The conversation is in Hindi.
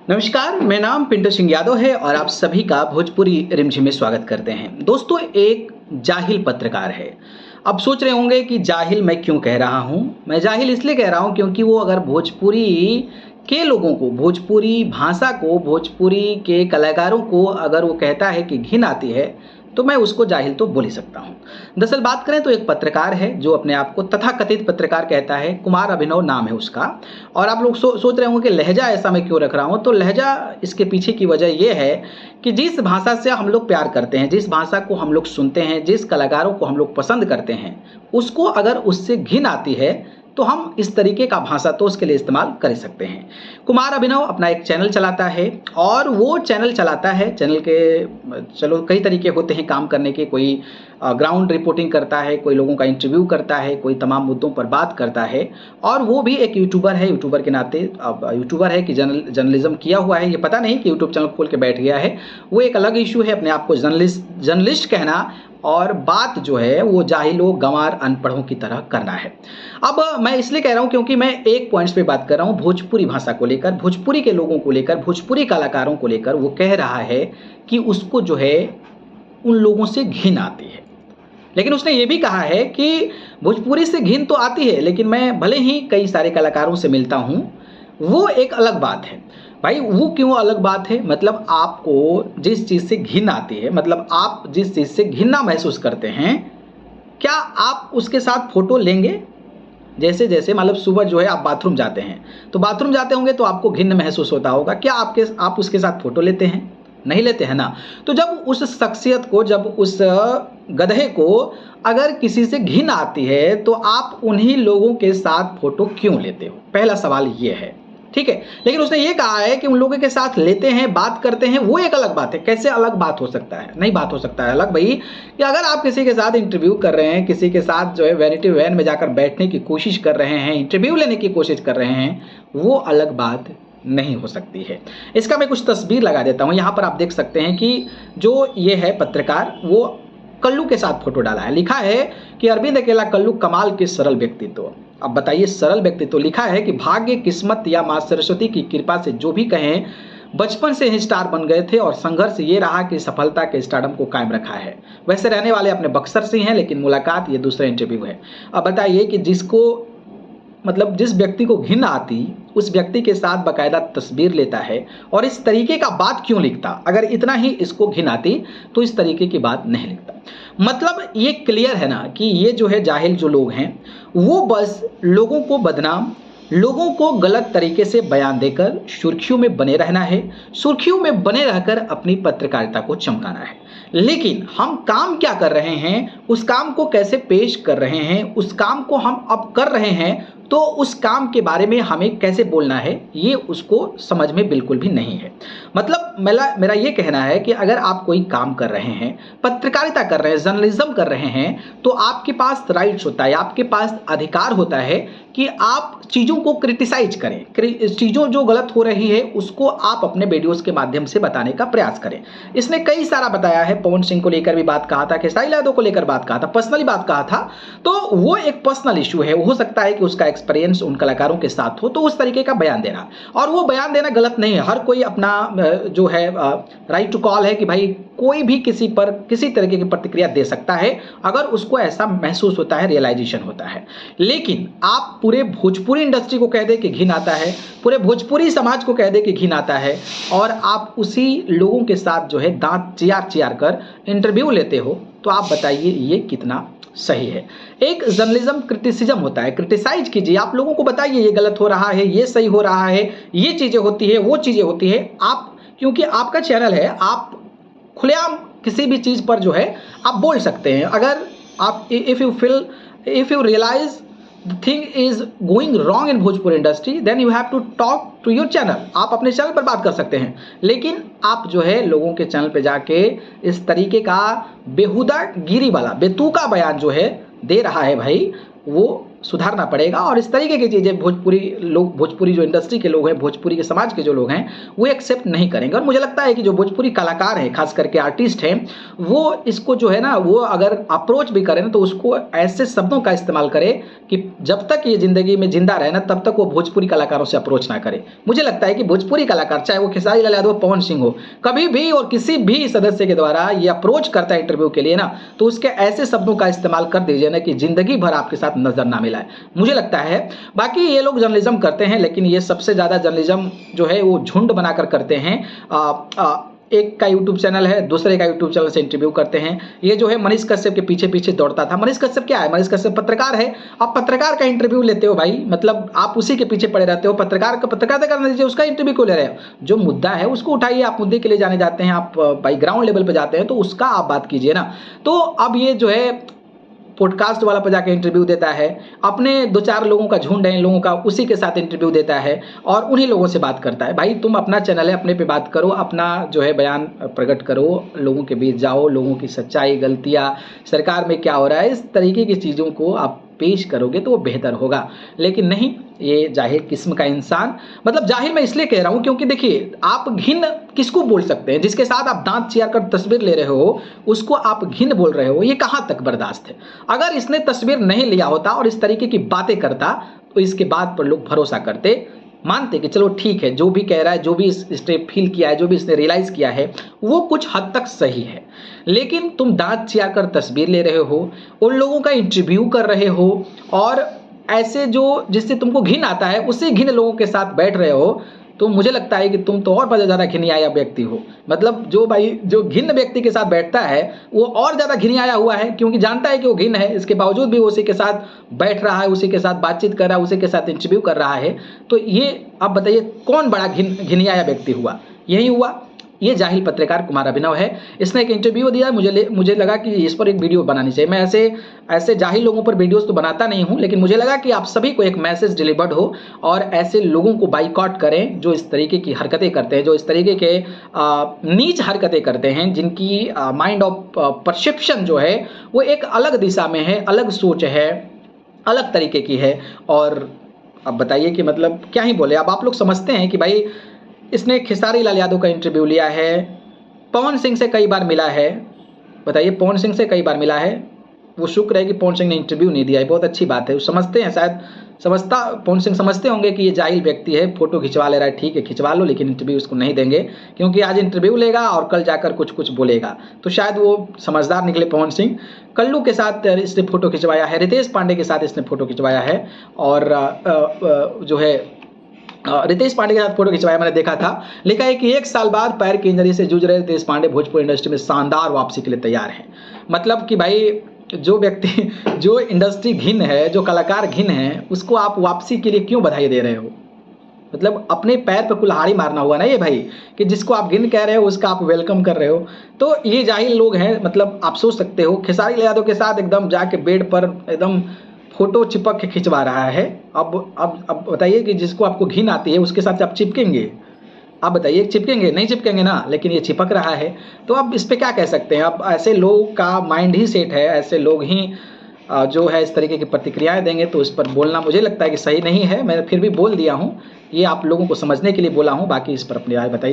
नमस्कार, मेरा नाम पिंटू सिंह यादव है और आप सभी का भोजपुरी रिमझिम में स्वागत करते हैं। दोस्तों, एक जाहिल पत्रकार है। अब सोच रहे होंगे कि जाहिल मैं क्यों कह रहा हूं? मैं जाहिल इसलिए कह रहा हूं क्योंकि वो अगर भोजपुरी के लोगों को, भोजपुरी भाषा को, भोजपुरी के कलाकारों को अगर वो कहता है कि घिन आती है, तो मैं उसको जाहिल तो बोल ही सकता हूं। दरअसल बात करें तो एक पत्रकार है जो अपने आप को तथाकथित पत्रकार कहता है, कुमार अभिनव नाम है उसका। और आप लोग सोच रहे होंगे कि लहजा ऐसा मैं क्यों रख रहा हूं? तो लहजा इसके पीछे की वजह यह है कि जिस भाषा से हम लोग प्यार करते हैं, जिस भाषा को हम लोग सुनते हैं, जिस कलाकारों को हम लोग पसंद करते हैं, उसको अगर उससे घिन आती है तो हम इस तरीके का भाषा तो उसके लिए इस्तेमाल कर सकते हैं। कुमार अभिनव अपना एक चैनल चलाता है और वो चैनल चलाता है, चैनल के चलो कई तरीके होते हैं काम करने के। कोई ग्राउंड रिपोर्टिंग करता है, कोई लोगों का इंटरव्यू करता है, कोई तमाम मुद्दों पर बात करता है। और वो भी एक यूट्यूबर है। यूट्यूबर के नाते, अब यूट्यूबर है कि जर्नलिज्म किया हुआ है, ये पता नहीं कि यूट्यूब चैनल खोल के बैठ गया है, वो एक अलग इशू है। अपने आप को जर्नलिस्ट कहना और बात जो है वो जाहिलों, गंवार, अनपढ़ों की तरह करना है। अब मैं इसलिए कह रहा हूं क्योंकि मैं एक पॉइंट्स पे बात कर रहा हूं, भोजपुरी भाषा को लेकर, भोजपुरी के लोगों को लेकर, भोजपुरी कलाकारों को लेकर। वो कह रहा है कि उसको जो है उन लोगों से घिन आती है। लेकिन उसने ये भी कहा है कि भोजपुरी से घिन तो आती है, लेकिन मैं भले ही कई सारे कलाकारों से मिलता हूं, वो एक अलग बात है। भाई वो क्यों अलग बात है? मतलब आपको जिस चीज़ से घिन आती है, मतलब आप जिस चीज़ से घिनना महसूस करते हैं, क्या आप उसके साथ फोटो लेंगे? जैसे जैसे मतलब सुबह जो है आप बाथरूम जाते हैं, तो बाथरूम जाते होंगे तो आपको घिन महसूस होता होगा। क्या आप उसके साथ फोटो लेते हैं? नहीं लेते हैं ना। तो जब उस शख्सियत को, जब उस गधे को अगर किसी से घिन आती है, तो आप उन्हीं लोगों के साथ फोटो क्यों लेते हो? पहला सवाल ये है, ठीक है। लेकिन उसने ये कहा है कि उन लोगों के साथ लेते हैं, बात करते हैं, वो एक अलग बात है। कैसे अलग बात हो सकता है? नहीं बात हो सकता है अलग भाई, कि अगर आप किसी के साथ इंटरव्यू कर रहे हैं, किसी के साथ जो है वैनिटी वैन में जाकर बैठने की कोशिश कर रहे हैं, इंटरव्यू लेने की कोशिश कर रहे हैं, वो अलग बात नहीं हो सकती है। इसका मैं कुछ तस्वीर लगा देता हूं। यहां पर आप देख सकते हैं कि जो ये है पत्रकार, वो कल्लू के साथ फोटो डाला है। लिखा है कि अरविंद अकेला कल्लू कमाल के सरल व्यक्तित्व। अब बताइए, सरल व्यक्तित्व लिखा है कि भाग्य, किस्मत या मां सरस्वती की कृपा से जो भी कहें, बचपन से ही स्टार बन गए थे और संघर्ष ये रहा कि सफलता के स्टारडम को कायम रखा है। वैसे रहने वाले अपने बक्सर से हैं, लेकिन मुलाकात ये दूसरा इंटरव्यू है। अब बताइए कि जिस व्यक्ति को घिन आती, उस व्यक्ति के साथ बाकायदा तस्वीर लेता है और इस तरीके का बात क्यों लिखता? अगर इतना ही इसको घिन आती तो इस तरीके की बात नहीं लिखता। मतलब ये क्लियर है ना कि ये जो है जाहिल जो लोग हैं, वो बस लोगों को बदनाम, लोगों को गलत तरीके से बयान देकर सुर्खियों में बने रहना है, सुर्खियों में बने रहकर अपनी पत्रकारिता को चमकाना है। लेकिन हम काम क्या कर रहे हैं, उस काम को कैसे पेश कर रहे हैं, उस काम को हम अब कर रहे हैं तो उस काम के बारे में हमें कैसे बोलना है, ये उसको समझ में बिल्कुल भी नहीं है। मतलब मेरा ये कहना है कि अगर आप कोई काम कर रहे हैं, पत्रकारिता कर रहे हैं, जर्नलिज्म कर रहे हैं, तो आपके पास राइट्स होता है, आपके पास अधिकार होता है कि आप चीज़ों को क्रिटिसाइज करें, चीज़ों जो गलत हो रही है उसको आप अपने वीडियोस के माध्यम से बताने का प्रयास करें। इसने कई सारा बताया है, पवन सिंह को लेकर भी बात कहा था, खेसारी यादव को लेकर बात कहा था, पर्सनली बात कहा था। तो वो एक पर्सनल इशू है, हो सकता है कि उसका एक्सपीरियंस उन कलाकारों के साथ हो, तो उस तरीके का बयान देना, और वो बयान देना गलत नहीं है। हर कोई अपना जो है राइट टू कॉल है कि भाई कोई भी किसी पर किसी तरीके की प्रतिक्रिया दे सकता है अगर उसको ऐसा महसूस होता है, रियलाइजेशन होता है। लेकिन आप पूरे भोजपुरी इंडस्ट्री को कह दे कि घिन आता है, पूरे भोजपुरी समाज को कह दे कि घिन आता है, और आप उसी लोगों के साथ जो है दांत चियार चियार कर इंटरव्यू लेते हो, तो आप बताइए ये कितना सही है? एक जर्नलिज्म क्रिटिसिज्म होता है, क्रिटिसाइज कीजिए, आप लोगों को बताइए ये गलत हो रहा है, ये सही हो रहा है, ये चीजें होती है, वो चीजें होती है। आप, क्योंकि आपका चैनल है, आप खुलेआम किसी भी चीज पर जो है आप बोल सकते हैं। अगर आप if you realise the thing is going wrong in Bhojpuri industry, then you have to talk to your channel। आप अपने चैनल पर बात कर सकते हैं, लेकिन आप जो है लोगों के चैनल पे जाके इस तरीके का बेहुदा गिरी वाला बेतुका बयान जो है दे रहा है भाई, वो सुधारना पड़ेगा और इस तरीके की चीज़ें भोजपुरी लोग, भोजपुरी जो इंडस्ट्री के लोग हैं, भोजपुरी के समाज के जो लोग हैं, वो एक्सेप्ट नहीं करेंगे। और मुझे लगता है कि जो भोजपुरी कलाकार हैं, खास करके आर्टिस्ट हैं, वो इसको जो है ना, वो अगर अप्रोच भी करें ना, तो उसको ऐसे शब्दों का इस्तेमाल करे कि जब तक ये ज़िंदगी में जिंदा रहे ना, तब तक वो भोजपुरी कलाकारों से अप्रोच ना करे। मुझे लगता है कि भोजपुरी कलाकार, चाहे वो खेसारी लाल यादव, पवन सिंह हो, कभी भी और किसी भी सदस्य के द्वारा ये अप्रोच करता है इंटरव्यू के लिए ना, तो उसके ऐसे शब्दों का इस्तेमाल कर दीजिए ना कि जिंदगी भर आपके साथ नजर ना मिलाए, मुझे लगता है। बाकी ये लोग जर्नलिज्म करते हैं, लेकिन ये सबसे ज़्यादा जर्नलिज्म जो है वो झुंड बनाकर करते हैं। एक का यूट्यूब चैनल है, दूसरे का यूट्यूब चैनल से इंटरव्यू करते हैं। ये जो है मनीष कश्यप के पीछे पीछे दौड़ता था। मनीष कश्यप क्या है? मनीष कश्यप पत्रकार है। आप पत्रकार का इंटरव्यू लेते हो भाई, मतलब आप उसी के पीछे पड़े रहते हो। पत्रकार का पत्रकारिता करना दीजिए, उसका इंटरव्यू क्यों ले रहे हो? जो मुद्दा है उसको उठाइए, आप मुद्दे के लिए जाने जाते हैं, आप भाई ग्राउंड लेवल पर जाते हैं, तो उसका आप बात कीजिए ना। तो अब ये जो है पॉडकास्ट वाला पर जाकर इंटरव्यू देता है, अपने 2-4 लोगों का झुंड है इन लोगों का, उसी के साथ इंटरव्यू देता है और उन्हीं लोगों से बात करता है। भाई तुम अपना चैनल है, अपने पे बात करो, अपना जो है बयान प्रकट करो, लोगों के बीच जाओ, लोगों की सच्चाई, गलतियाँ, सरकार में क्या हो रहा है, इस तरीके की चीज़ों को आप पेश करोगे तो वो बेहतर होगा। लेकिन नहीं, ये जाहिल किस्म का इंसान, मतलब जाहिल मैं इसलिए कह रहा हूँ क्योंकि देखिए, आप घिन किसको बोल सकते हैं? जिसके साथ आप दांत चियार कर तस्वीर ले रहे हो, उसको आप घिन बोल रहे हो, ये कहाँ तक बर्दाश्त है? अगर इसने तस्वीर नहीं लिया होता और इस तरीके की बातें करता, तो इसके बाद पर लोग भरोसा करते, मानते कि चलो ठीक है, जो भी कह रहा है, जो भी इसने फील किया है, जो भी इसने रियलाइज़ किया है, वो कुछ हद तक सही है। लेकिन तुम दांत चिया कर तस्वीर ले रहे हो, उन लोगों का इंटरव्यू कर रहे हो और ऐसे जो जिससे तुमको घिन आता है, उसी घिन लोगों के साथ बैठ रहे हो, तो मुझे लगता है कि तुम तो और ज़्यादा घिनियाया व्यक्ति हो। मतलब जो भाई जो घिन व्यक्ति के साथ बैठता है, वो और ज़्यादा घिनियाया हुआ है, क्योंकि जानता है कि वो घिन है, इसके बावजूद भी वो उसी के साथ बैठ रहा है, उसी के साथ बातचीत कर रहा है, उसी के साथ इंटरव्यू कर रहा है। तो ये आप बताइए कौन बड़ा घिनियाया व्यक्ति हुआ? यही हुआ, ये जाहिल पत्रकार कुमार अभिनव है। इसने एक इंटरव्यू दिया, मुझे लगा कि इस पर एक वीडियो बनानी चाहिए। मैं ऐसे जाहिल लोगों पर वीडियोस तो बनाता नहीं हूं, लेकिन मुझे लगा कि आप सभी को एक मैसेज डिलीवर्ड हो और ऐसे लोगों को बाइकआउट करें जो इस तरीके की हरकतें करते हैं, जो इस तरीके के नीच हरकतें करते हैं, जिनकी माइंड ऑफ परसेप्शन जो है वो एक अलग दिशा में है, अलग सोच है, अलग तरीके की है। और अब बताइए कि मतलब क्या ही बोले। अब आप लोग समझते हैं कि भाई इसने खेसारी लाल यादव का इंटरव्यू लिया है, पवन सिंह से कई बार मिला है। बताइए, पवन सिंह से कई बार मिला है। वो शुक्र है कि पवन सिंह ने इंटरव्यू नहीं दिया है, बहुत अच्छी बात है। वो समझते हैं, शायद पवन सिंह समझते होंगे कि ये जाहिल व्यक्ति है, फोटो खिंचवा ले रहा है, ठीक है खिंचवा लो, लेकिन इंटरव्यू उसको नहीं देंगे, क्योंकि आज इंटरव्यू लेगा और कल जाकर कुछ बोलेगा। तो शायद वो समझदार निकले पवन सिंह। कल्लू के साथ इसने फोटो खिंचवाया है, रितेश पांडे के साथ इसने फोटो खिंचवाया है, और जो है रितेश पांडे के साथ फोटो खिंचवाया, मैंने देखा था। लिखा है कि 1 साल बाद पैर की इंजरी से जूझ रहे रितेश पांडे भोजपुरी इंडस्ट्री में शानदार वापसी के लिए तैयार हैं। मतलब कि भाई जो व्यक्ति, जो इंडस्ट्री घिन है, जो कलाकार घिन है, उसको आप वापसी के लिए क्यों बधाई दे रहे हो? मतलब अपने पैर पर कुल्हाड़ी मारना हुआ ना ये भाई, कि जिसको आप घिन कह रहे हो उसका आप वेलकम कर रहे हो। तो ये जाहिल लोग हैं। मतलब आप सोच सकते हो, खेसारी लाल यादव के साथ एकदम जाके बेड पर एकदम फोटो चिपक के खिंचवा रहा है। अब बताइए कि जिसको आपको घिन आती है उसके साथ आप चिपकेंगे? आप बताइए, चिपकेंगे? नहीं चिपकेंगे ना, लेकिन ये चिपक रहा है। तो अब इस पे क्या कह सकते हैं? अब ऐसे लोग का माइंड ही सेट है, ऐसे लोग ही जो है इस तरीके की प्रतिक्रियाएं देंगे, तो इस पर बोलना मुझे लगता है कि सही नहीं है। मैं फिर भी बोल दिया हूँ, ये आप लोगों को समझने के लिए बोला हूँ। बाकी इस पर अपनी राय बताइए।